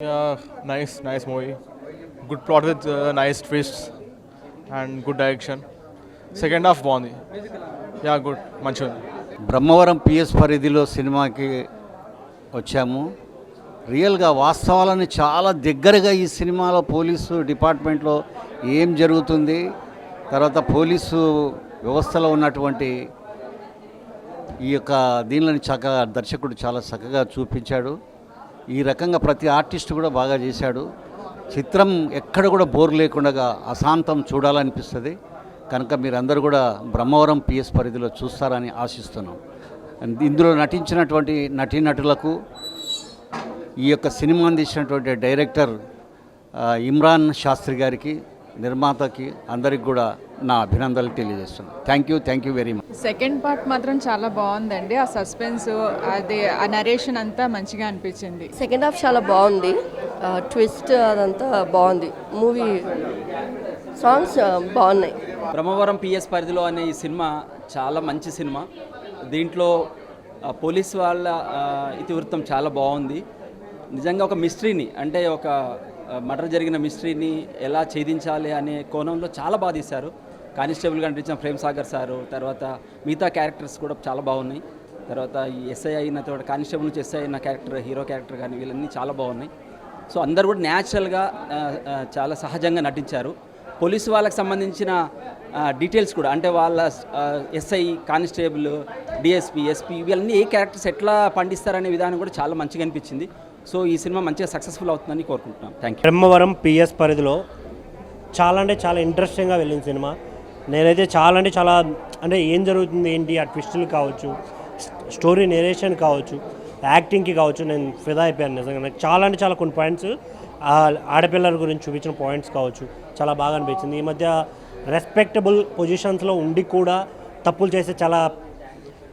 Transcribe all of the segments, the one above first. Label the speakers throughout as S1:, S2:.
S1: Yeah, nice movie. Good plot with nice twists and good direction. Second half బాగుంది. Yeah, good. మంచిగా ఉంది.
S2: Brahmavaram PS పరిధిలో సినిమాకి వచ్చాము. రియల్గా వాస్తవాలను చాలా దగ్గరగా ఈ సినిమాలో పోలీసు డిపార్ట్మెంట్లో ఏం జరుగుతుంది, తర్వాత పోలీసు వ్యవస్థలో ఉన్నటువంటి ఈ యొక్క దీనిని చక్కగా దర్శకుడు చాలా చక్కగా చూపించాడు. ఈ రకంగా ప్రతి ఆర్టిస్ట్ కూడా బాగా చేశాడు. చిత్రం ఎక్కడ కూడా బోర్ లేకుండా అశాంతం చూడాలనిపిస్తుంది. కనుక మీరందరూ కూడా బ్రహ్మవరం పిఎస్ పరిధిలో చూస్తారని ఆశిస్తున్నాం. ఇందులో నటించినటువంటి నటీనటులకు, ఈ యొక్క సినిమాని తీసినటువంటి డైరెక్టర్ ఇమ్రాన్ శాస్త్రి గారికి, నిర్మాతకి అందరికి కూడా నా అభినందనలు తెలియజేస్తున్నాను. Thank you very much.
S3: Second part మాత్రం చాలా బాగుందండి. ఆ సస్పెన్స్, అదే ఆ నరేషన్ అంతా మంచిగా అనిపించింది.
S4: సెకండ్ హాఫ్ చాలా బాగుంది. ట్విస్ట్ అదంతా బాగుంది. మూవీ సాంగ్స్ బాగున్నాయి.
S5: బ్రహ్మవరం పిఎస్ పరిధిలో అనే ఈ సినిమా చాలా మంచి సినిమా. దీంట్లో పోలీస్ వాళ్ళ ఇతివృత్తం చాలా బాగుంది. నిజంగా ఒక మిస్టరీని, అంటే ఒక మర్డర్ జరిగిన మిస్టరీని ఎలా ఛేదించాలి అనే కోణంలో చాలా బాగా తీశారు. కానిస్టేబుల్గా నటించిన ప్రేమ్ సాగర్ సారు, తర్వాత మిగతా క్యారెక్టర్స్ కూడా చాలా బాగున్నాయి. తర్వాత ఈ ఎస్ఐ అయిన తర్వాత కానిస్టేబుల్ నుంచి ఎస్ఐ అయిన క్యారెక్టర్, హీరో క్యారెక్టర్ కానీ వీళ్ళన్నీ చాలా బాగున్నాయి. సో అందరు కూడా న్యాచురల్గా చాలా సహజంగా నటించారు. పోలీసు వాళ్ళకి సంబంధించిన డీటెయిల్స్ కూడా, అంటే వాళ్ళ ఎస్ఐ, కానిస్టేబుల్, డిఎస్పీ, ఎస్పీ ఇవన్నీ ఏ క్యారెక్టర్స్ ఎట్లా పండిస్తారనే విధానం కూడా చాలా మంచిగా అనిపించింది. సో ఈ సినిమా మంచిగా సక్సెస్ఫుల్ అవుతుందని కోరుకుంటున్నాం. Thank you.
S6: బ్రహ్మవరం పిఎస్ పరిధిలో చాలా ఇంట్రెస్టింగ్గా వెళ్ళిన సినిమా. నేనైతే చాలా ఏం జరుగుతుంది ఏంటి, ఆ ట్విస్టులు కావచ్చు, స్టోరీ నెరేషన్ కావచ్చు, యాక్టింగ్కి కావచ్చు, నేను ఫిదా అయిపోయాను నిజంగా. నాకు చాలా కొన్ని పాయింట్స్, ఆడపిల్లల గురించి చూపించిన పాయింట్స్ కావచ్చు, చాలా బాగా అనిపించింది. ఈ మధ్య రెస్పెక్టబుల్ పొజిషన్స్లో ఉండి కూడా తప్పులు చేసే చాలా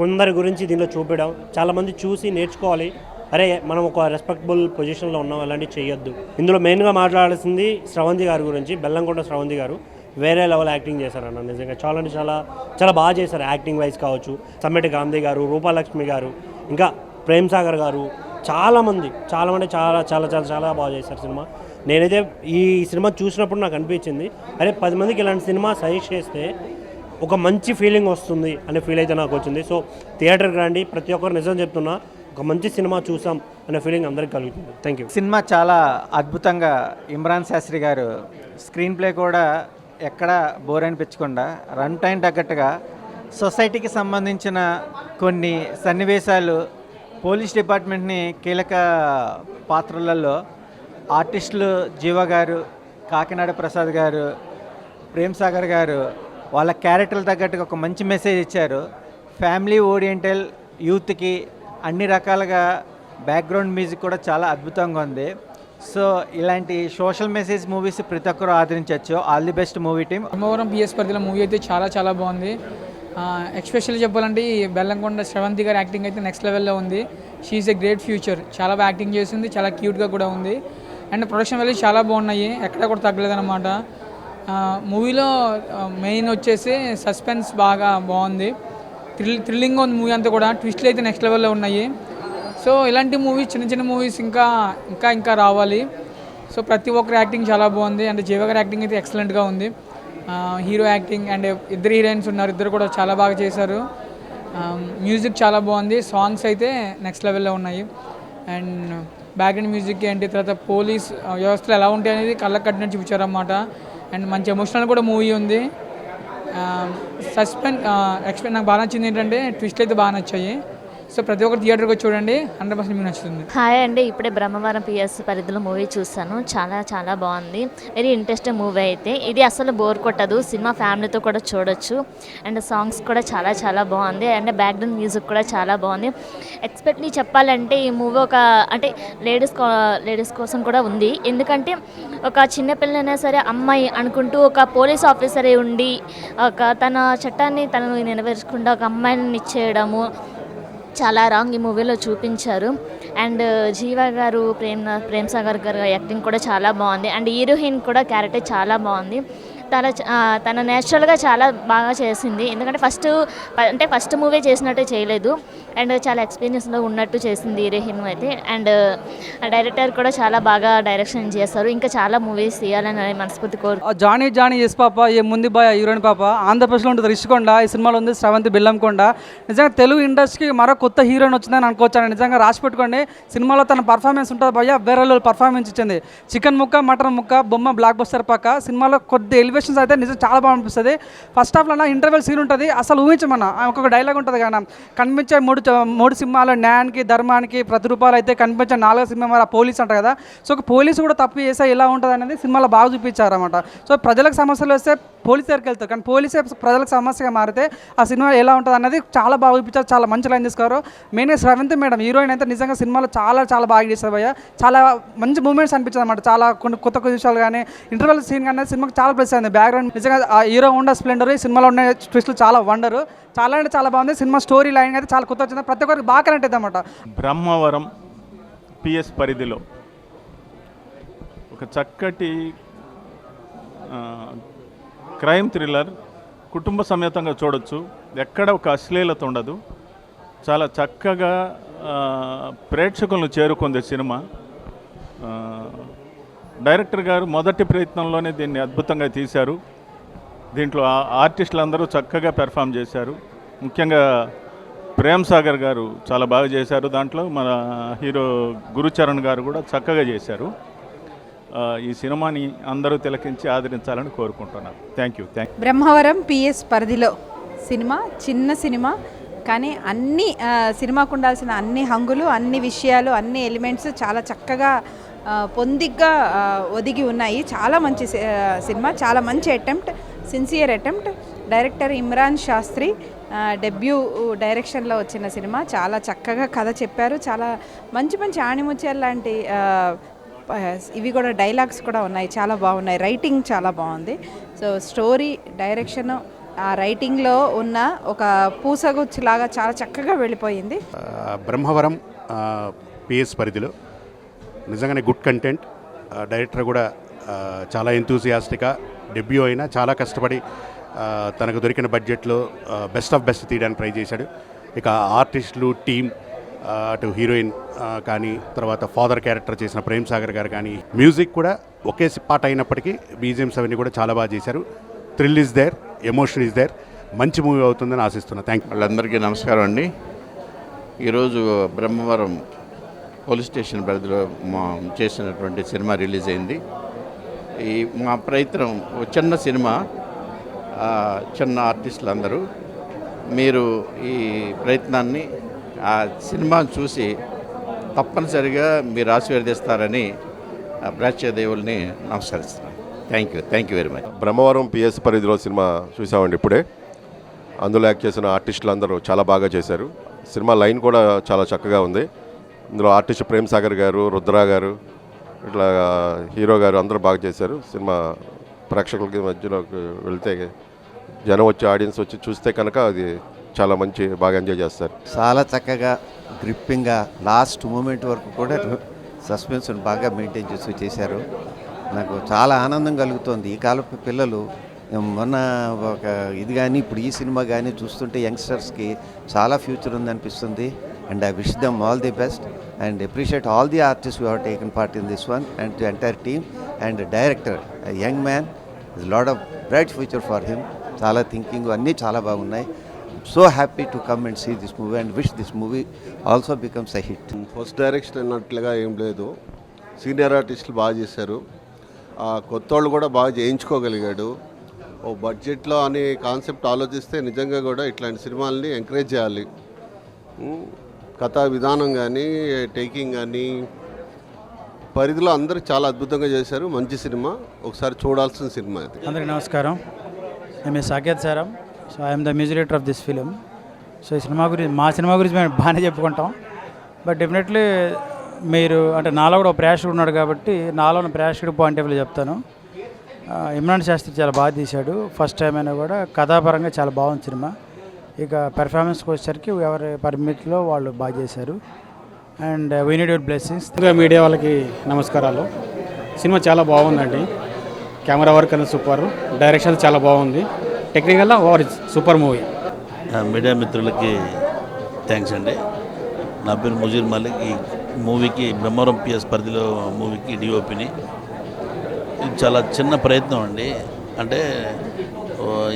S6: కొందరి గురించి దీనిలో చూపించడం, చాలామంది చూసి నేర్చుకోవాలి. అరే, మనం ఒక రెస్పెక్టబుల్ పొజిషన్లో ఉన్నాం, అలాంటివి చేయొద్దు. ఇందులో మెయిన్గా మాట్లాడాల్సింది స్రవంతి గారి గురించి. బెల్లంకొండ స్రవంతి గారు వేరే లెవెల్ యాక్టింగ్ చేశారన్న. నిజంగా చాలా బాగా చేశారు. యాక్టింగ్ వైజ్ కావచ్చు, సమ్మెటి గాంధీ గారు, రూపాలక్ష్మి గారు, ఇంకా ప్రేమ్ సాగర్ గారు, చాలామంది చాలా బాగా చేశారు సినిమా. నేనైతే ఈ సినిమా చూసినప్పుడు నాకు అనిపించింది, అరే 10 మందికి ఇలాంటి సినిమా సజెస్ట్ చేస్తే ఒక మంచి ఫీలింగ్ వస్తుంది అనే ఫీల్ అయితే నాకు వచ్చింది. సో థియేటర్కి రండి, ప్రతి ఒక్కరు నిజం చెప్తున్నా, ఒక మంచి సినిమా చూసాం అనే ఫీలింగ్ అందరికీ కలుగుతుంది. Thank you.
S7: సినిమా చాలా అద్భుతంగా, ఇమ్రాన్ శాస్త్రి గారు స్క్రీన్ ప్లే కూడా ఎక్కడ బోర్ అనిపించకుండా రన్ టైం తగ్గట్టుగా సొసైటీకి సంబంధించిన కొన్ని సన్నివేశాలు, పోలీస్ డిపార్ట్మెంట్ని కీలక పాత్రలలో ఆర్టిస్టులు జీవ గారు, కాకినాడ ప్రసాద్ గారు, ప్రేమ్ సాగర్ గారు వాళ్ళ క్యారెక్టర్లు తగ్గట్టుగా ఒక మంచి మెసేజ్ ఇచ్చారు. ఫ్యామిలీ ఓరియంటల్ యూత్కి అన్ని రకాలుగా బ్యాక్గ్రౌండ్ మ్యూజిక్ కూడా చాలా అద్భుతంగా ఉంది. సో ఇలాంటి సోషల్ మెసేజ్ మూవీస్ ప్రతి ఒక్కరు ఆదరించవచ్చు. All the best movie team.
S8: Brahmavaram PS పరిధిలో మూవీ అయితే చాలా బాగుంది. ఎస్పెషల్లీ చెప్పాలంటే ఈ బెల్లంకొండ స్రవంతి గారి యాక్టింగ్ అయితే నెక్స్ట్ లెవెల్లో ఉంది. She's a great future. చాలా బాగా యాక్టింగ్ చేసింది, చాలా క్యూట్గా కూడా ఉంది. అండ్ ప్రొడక్షన్ వాల్యూ చాలా బాగున్నాయి, ఎక్కడ కూడా తగ్గలేదన్నమాట. మూవీలో మెయిన్ వచ్చేసి సస్పెన్స్ బాగా బాగుంది. థ్రిల్లింగ్గా ఉంది మూవీ అంతా కూడా. ట్విస్ట్లు అయితే నెక్స్ట్ లెవెల్లో ఉన్నాయి. సో ఇలాంటి మూవీస్, చిన్న మూవీస్ ఇంకా రావాలి. సో ప్రతి ఒక్కరి యాక్టింగ్ చాలా బాగుంది. అంటే జీవ గారి యాక్టింగ్ అయితే ఎక్సలెంట్గా ఉంది. హీరో యాక్టింగ్ అండ్ ఇద్దరు హీరోయిన్స్ ఉన్నారు, ఇద్దరు కూడా చాలా బాగా చేశారు. మ్యూజిక్ చాలా బాగుంది. సాంగ్స్ అయితే నెక్స్ట్ లెవెల్లో ఉన్నాయి. అండ్ బ్యాక్గ్రౌండ్ మ్యూజిక్ ఏంటి, తర్వాత పోలీస్ వ్యవస్థలు ఎలా ఉంటాయి అనేది కళ్ళకు కట్టినట్టు చూపించారన్నమాట. అండ్ మంచి ఎమోషనల్ కూడా మూవీ ఉంది. ఎక్స్పెక్ట్ నాకు బాగా నచ్చింది ఏంటంటే ట్విస్ట్ అయితే బాగా నచ్చాయి. సో ప్రతి ఒక్కరు థియేటర్కి వచ్చి చూడండి, 100% మీకు నచ్చుతుంది.
S9: హాయ్ అండి, ఇప్పుడే బ్రహ్మవరం పిఎస్ పరిధిలో మూవీ చూస్తాను. చాలా బాగుంది. వెరీ ఇంట్రెస్టింగ్ మూవీ అయితే. ఇది అసలు బోర్ కొట్టదు. సినిమా ఫ్యామిలీతో కూడా చూడొచ్చు. అండ్ సాంగ్స్ కూడా చాలా బాగుంది. అండ్ బ్యాక్గ్రౌండ్ మ్యూజిక్ కూడా చాలా బాగుంది. ఎక్స్పెక్ట్లీ చెప్పాలంటే ఈ మూవీ ఒక అంటే లేడీస్ కోసం కూడా ఉంది. ఎందుకంటే ఒక చిన్నపిల్లైనా సరే అమ్మాయి అనుకుంటూ ఒక పోలీస్ ఆఫీసరే ఉండి తన చట్టాన్ని తను నెరవేర్చకుండా ఒక అమ్మాయిని ఇచ్చేయడము చాలా రాంగ్ ఈ మూవీలో చూపించారు. అండ్ జీవ గారు, ప్రేమ్ సాగర్ గారు యాక్టింగ్ కూడా చాలా బాగుంది. అండ్ హీరోయిన్ కూడా క్యారెక్టర్ చాలా బాగుంది. తన నేచురల్గా చాలా బాగా చేసింది. ఎందుకంటే ఫస్ట్ మూవీ చేసినట్టే చేయలేదు. అండ్ చాలా ఎక్స్పీరియన్స్లో ఉన్నట్టు చేసింది హీరోయిన్ అయితే. అండ్ డైరెక్టర్ కూడా చాలా బాగా డైరెక్షన్ చేస్తారు. ఇంకా చాలా మూవీస్ తీయాలని మనస్ఫూర్తి కోరు.
S8: జానీ జానీ ఎస్ పాప ఏ ముందు బాయ్ హీరోయిన్ పాప ఆంధ్రప్రదేశ్లో ఉంటుంది రిషికొండ, ఈ సినిమాలో ఉంది శ్రవంతి బెల్లంకొండ. నిజంగా తెలుగు ఇండస్ట్రీకి మరో కొత్త హీరోయిన్ వచ్చిందని అనుకోవచ్చాను. నిజంగా రాసి పెట్టుకోండి, సినిమాలో తన పర్ఫార్మెన్స్ ఉంటుంది భయ్య, వేరే పర్ఫార్మెన్స్ ఇచ్చింది. చికెన్ ముక్క మటన్ ముక్క బొమ్మ బ్లాక్ బస్టర్ పక్క. సినిమాలో కొద్ది ఎలివేషన్స్ అయితే నిజంగా చాలా బాగా అనిపిస్తుంది. ఫస్ట్ హాఫ్లో ఇంటర్వెల్ సీన్ ఉంటుంది, అసలు ఊహించమన్నా ఒక్కొక్క డైలాగ్ ఉంటుంది కానీ కనిపించే మూడు సింహాలు న్యాయానికి ధర్మానికి ప్రతిరూపాలు అయితే కనిపించే 4వ సింహం పోలీస్ అంటారు కదా. సో ఒక పోలీసు కూడా తప్పు చేస్తే ఎలా ఉంటుంది అనేది సినిమాలో బాగా చూపించారు అనమాట. సో ప్రజలకు సమస్యలు వస్తే పోలీస్ దగ్గరికి వెళ్తారు, కానీ పోలీసే ప్రజలకు సమస్యగా మారితే ఆ సినిమా ఎలా ఉంటుంది అనేది చాలా బాగా చూపించారు. చాలా మంచి లైన్ తీసుకోరు. మెయిన్గా శ్రవంతి మేడం హీరోయిన్ అయితే నిజంగా సినిమాలో చాలా చాలా బాగా చేస్తారు భయ్య. చాలా మంచి మూమెంట్స్ అనిపించింది అనమాట. చాలా కొన్ని కొత్త విషయాలు కానీ ఇంటర్వెల్ సీన్ కానీ సినిమాకి చాలా ప్లస్ అయింది. బ్యాక్గ్రౌండ్ నిజంగా ఆ హీరో ఉండే స్ప్లెండర్, ఈ సినిమాలో ఉన్న ట్విస్టులు చాలా వండరు. చాలా అంటే చాలా బాగుంది సినిమా. స్టోరీ లైన్ అయితే చాలా కొత్త వచ్చింది, ప్రతి ఒక్కరికి బాగా కనెక్ట్ అవుతుంది అనమాట.
S10: బ్రహ్మవరం పిఎస్ పరిధిలో ఒక చక్కటి క్రైమ్ థ్రిల్లర్ కుటుంబ సమేతంగా చూడొచ్చు. ఎక్కడ ఒక అశ్లీలత ఉండదు. చాలా చక్కగా ప్రేక్షకులను చేరుకుంది సినిమా. డైరెక్టర్ గారు మొదటి ప్రయత్నంలోనే దీన్ని అద్భుతంగా తీశారు. దీంట్లో ఆర్టిస్టులు అందరూ చక్కగా పెర్ఫామ్ చేశారు. ముఖ్యంగా ప్రేమ్ సాగర్ గారు చాలా బాగా చేశారు. దాంట్లో మన హీరో గురుచరణ్ గారు కూడా చక్కగా చేశారు. ఈ సినిమాని అందరూ తిలకించి ఆదరించాలని కోరుకుంటున్నాను. Thank you.
S3: బ్రహ్మవరం పిఎస్ పరిధిలో సినిమా చిన్న సినిమా, కానీ అన్ని సినిమాకు ఉండాల్సిన అన్ని హంగులు, అన్ని విషయాలు, అన్ని ఎలిమెంట్స్ చాలా చక్కగా పొందిగ్గా ఒదిగి ఉన్నాయి. చాలా మంచి సినిమా, చాలా మంచి attempt, sincere attempt. Director Imran Shastri debut డైరెక్షన్లో వచ్చిన సినిమా. చాలా చక్కగా కథ చెప్పారు. చాలా మంచి మంచి ఆణిముత్యాలు లాంటి ఇవి కూడా డైలాగ్స్ కూడా ఉన్నాయి, చాలా బాగున్నాయి. రైటింగ్ చాలా బాగుంది. సో స్టోరీ, డైరెక్షన్, ఆ రైటింగ్లో ఉన్న ఒక పూసగుచ్చిలాగా చాలా చక్కగా వెళ్ళిపోయింది.
S11: బ్రహ్మవరం పిఎస్ పరిధిలో నిజంగానే గుడ్ కంటెంట్. డైరెక్టర్ కూడా చాలా ఎంతూజియాస్టిక్గా డెబ్యూ అయినా చాలా కష్టపడి తనకు దొరికిన బడ్జెట్లో బెస్ట్ ఆఫ్ బెస్ట్ తీయడానికి ట్రై చేశాడు. ఇక ఆర్టిస్టులు, టీమ్, అటు హీరోయిన్ కానీ, తర్వాత ఫాదర్ క్యారెక్టర్ చేసిన ప్రేమ్ సాగర్ గారు కానీ, మ్యూజిక్ కూడా ఒకే పాట అయినప్పటికీ బీజిఎమ్స్ అవన్నీ కూడా చాలా బాగా చేశారు. Thrill is there, emotion is there. మంచి మూవీ అవుతుందని ఆశిస్తున్నా. Thank you.
S12: వాళ్ళందరికీ నమస్కారం అండి. ఈరోజు బ్రహ్మవరం పోలీస్ స్టేషన్ పరిధిలో చేసినటువంటి సినిమా రిలీజ్ అయింది. ఈ మా ప్రయత్నం చిన్న సినిమా, చిన్న ఆర్టిస్టులు అందరూ మీరు ఈ ప్రయత్నాన్ని ఆ సినిమాను చూసి తప్పనిసరిగా మీరు ఆశీర్వదిస్తారని ప్రేక్షక దేవుల్ని నమస్కరిస్తున్నాను. Thank you very much.
S13: Brahmavaram PS పరిధిలో సినిమా చూసామండి ఇప్పుడే. అందులో యాక్ట్ చేసిన ఆర్టిస్టులు అందరూ చాలా బాగా చేశారు. సినిమా లైన్ కూడా చాలా చక్కగా ఉంది. ఇందులో ఆర్టిస్ట్ ప్రేమ్ సాగర్ గారు, రుద్రా గారు, ఇట్లా హీరో గారు అందరూ బాగా చేశారు. సినిమా ప్రేక్షకులకి మధ్యలోకి వెళ్తే జనం వచ్చి, ఆడియన్స్ వచ్చి చూస్తే కనుక అది చాలా మంచి, బాగా ఎంజాయ్ చేస్తారు.
S2: చాలా చక్కగా గ్రిప్పింగ్గా లాస్ట్ మూమెంట్ వరకు కూడా సస్పెన్స్ని బాగా మెయింటైన్ చేశారు. నాకు చాలా ఆనందం కలుగుతోంది. ఈ కాలపు పిల్లలు మొన్న ఒక ఇది కానీ ఇప్పుడు ఈ సినిమా కానీ చూస్తుంటే యంగ్స్టర్స్కి చాలా ఫ్యూచర్ ఉందనిపిస్తుంది. And I wish them all the best and appreciate all the artist who have taken part in this one and the entire team and director young man, lot of bright future for him. చాలా thinking అన్నీ చాలా బాగున్నాయి. So happy to come and see this movie and wish this movie also becomes a hit.
S13: First direction అన్నట్లుగా ఏం లేదు, senior ఆర్టిస్టులు బాగా చేశారు. కొత్త వాళ్ళు కూడా బాగా చేయించుకోగలిగాడు. ఓ బడ్జెట్లో అనే కాన్సెప్ట్ ఆలోచిస్తే నిజంగా కూడా ఇట్లాంటి సినిమాలని ఎంకరేజ్ చేయాలి. కథా విధానం కానీ, టేకింగ్ కానీ, పరిధిలో అందరూ చాలా అద్భుతంగా చేశారు. మంచి సినిమా, ఒకసారి చూడాల్సిన సినిమా ఇది.
S8: అందరికీ నమస్కారం. నేను సాకేత్ సారం. So I'm the music director of this film. So ఈ సినిమా గురించి, మా సినిమా గురించి మేము బాగానే చెప్పుకుంటాం. బట్ డెఫినెట్లీ మీరు అంటే నాలో కూడా ఒక ప్రేక్షకుడు ఉన్నాడు కాబట్టి నాలో ఉన్న ప్రేక్షకుడు పాయింట్ ఆఫ్ వ్యూ చెప్తాను. ఇమ్రాన్ శాస్త్రి చాలా బాగా తీశాడు. ఫస్ట్ టైం అయినా కూడా కథాపరంగా చాలా బాగుంది సినిమా. ఇక పెర్ఫార్మెన్స్కి వచ్చేసరికి ఎవరి పర్మిట్లో వాళ్ళు బాగా చేశారు. And we need your blessings.
S14: Media వాళ్ళకి నమస్కారాలు. సినిమా చాలా బాగుందండి. కెమెరా వర్క్ అనేది సూపర్, డైరెక్షన్ చాలా బాగుంది, టెక్నికల్గా సూపర్ మూవీ.
S15: మీడియా మిత్రులకి థ్యాంక్స్ అండి. నా పేరు ముజీర్ మలిక్. ఈ మూవీకి బ్రహ్మవరం పిఎస్ పరిధిలో మూవీకి డిఓపిని. ఇది చాలా చిన్న ప్రయత్నం అండి. అంటే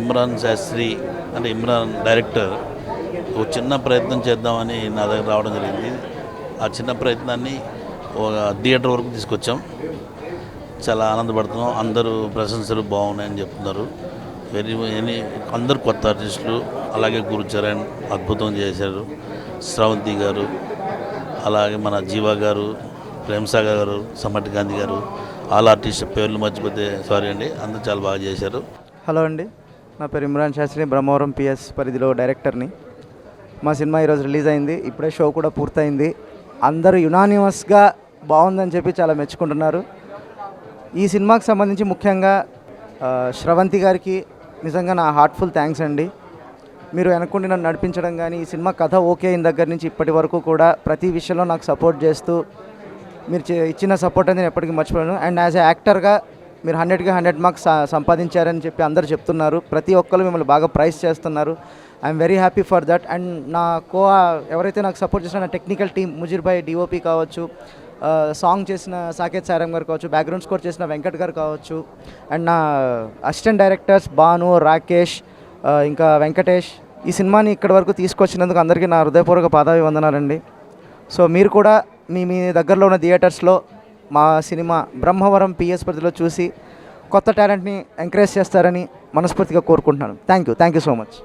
S15: ఇమ్రాన్ శాస్త్రి అంటే ఇమ్రాన్ డైరెక్టర్ ఒక చిన్న ప్రయత్నం చేద్దామని నా దగ్గర రావడం జరిగింది. ఆ చిన్న ప్రయత్నాన్ని ఒక థియేటర్ వరకు తీసుకొచ్చాం. చాలా ఆనందపడుతున్నాం. అందరూ ప్రశంసలు బాగున్నాయని చెప్తున్నారు. అందరు కొత్త ఆర్టిస్టులు, అలాగే గురుచరణ్ అద్భుతం చేశారు, శ్రవంతి గారు, అలాగే మన జీవా గారు, ప్రేమ్సాగర్ గారు, సమటి గాంధీ గారు, ఆల్ ఆర్టిస్ట్ పేర్లు మర్చిపోతే సారీ అండి. అందరూ చాలా బాగా చేశారు.
S16: హలో అండి, నా పేరు ఇమ్రాన్ శాస్త్రి, బ్రహ్మవరం పిఎస్ పరిధిలో డైరెక్టర్ని. మా సినిమా ఈరోజు రిలీజ్ అయింది. ఇప్పుడే షో కూడా పూర్తయింది. అందరూ యునానిమస్గా బాగుందని చెప్పి చాలా మెచ్చుకుంటున్నారు. ఈ సినిమాకి సంబంధించి ముఖ్యంగా శ్రవంతి గారికి నిజంగా నా హార్ట్ఫుల్ థ్యాంక్స్ అండి. మీరు వెనకుండి నన్ను నడిపించడం కానీ, ఈ సినిమా కథ ఓకే అయిన దగ్గర నుంచి ఇప్పటి వరకు కూడా ప్రతి విషయంలో నాకు సపోర్ట్ చేస్తూ మీరు ఇచ్చిన సపోర్ట్ అనేది నేను ఎప్పటికీ మర్చిపోయాను. అండ్ యాజ్ ఎ యాక్టర్గా మీరు 100కి 100 మార్క్స్ సంపాదించారని చెప్పి అందరు చెప్తున్నారు. ప్రతి ఒక్కరు మిమ్మల్ని బాగా ప్రైజ్ చేస్తున్నారు. I'm very happy for that. And నా ఎవరైతే నాకు సపోర్ట్ చేసిన నా టెక్నికల్ టీమ్, ముజీర్ భాయ్ డిఓపి కావచ్చు, సాంగ్ చేసిన సాకేత్ సారం గారు కావచ్చు, బ్యాక్గ్రౌండ్ స్కోర్ చేసిన వెంకట్ గారు కావచ్చు, అండ్ నా అసిస్టెంట్ డైరెక్టర్స్ భాను, రాకేష్, ఇంకా వెంకటేష్, ఈ సినిమాని ఇక్కడి వరకు తీసుకొచ్చినందుకు అందరికీ నా హృదయపూర్వక పాదాభివందనాలండి. సో మీరు కూడా మీ దగ్గరలో ఉన్న థియేటర్స్లో మా సినిమా బ్రహ్మవరం పిఎస్ పరిధిలో చూసి కొత్త టాలెంట్ని ఎంకరేజ్ చేస్తారని మనస్ఫూర్తిగా కోరుకుంటున్నాను. Thank you so much.